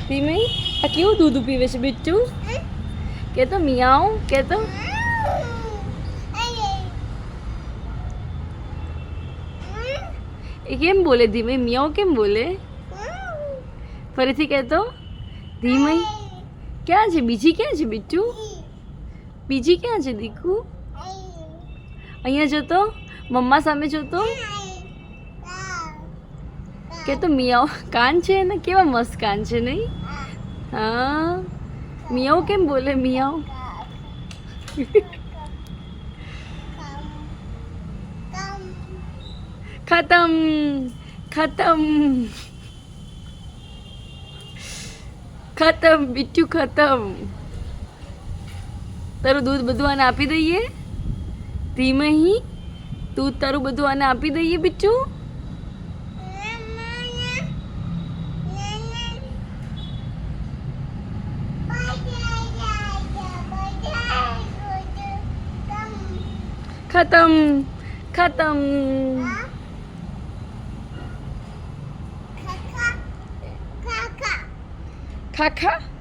ધીમે આ કેવું દૂધ પીવે છે બિટ્ટુ કે તો મિયાઉ કે તો એ કેમ બોલે ધીમે મિયાઉ કેમ બોલે ફરીથી કહેતો ધીમે ક્યાં છે બીજી ક્યાં છે બિટ્ટુ બીજી ક્યાં છે દીકુ અહીંયા જોતો મમ્મા સામે જોતો કે તો મિયાઉ કાન છે ને કેવા મસ્ત કાન છે નહીં હા મિયાઉ કેમ બોલે મિયાઉ ખતમ ખતમ ખતમ બિટ્ટુ ખતમ તારું દૂધ બધું આને આપી દઈએ ધીમે દૂધ તારું બધું આને આપી દઈએ બિટ્ટુ ખતમ ખતમ ખાખા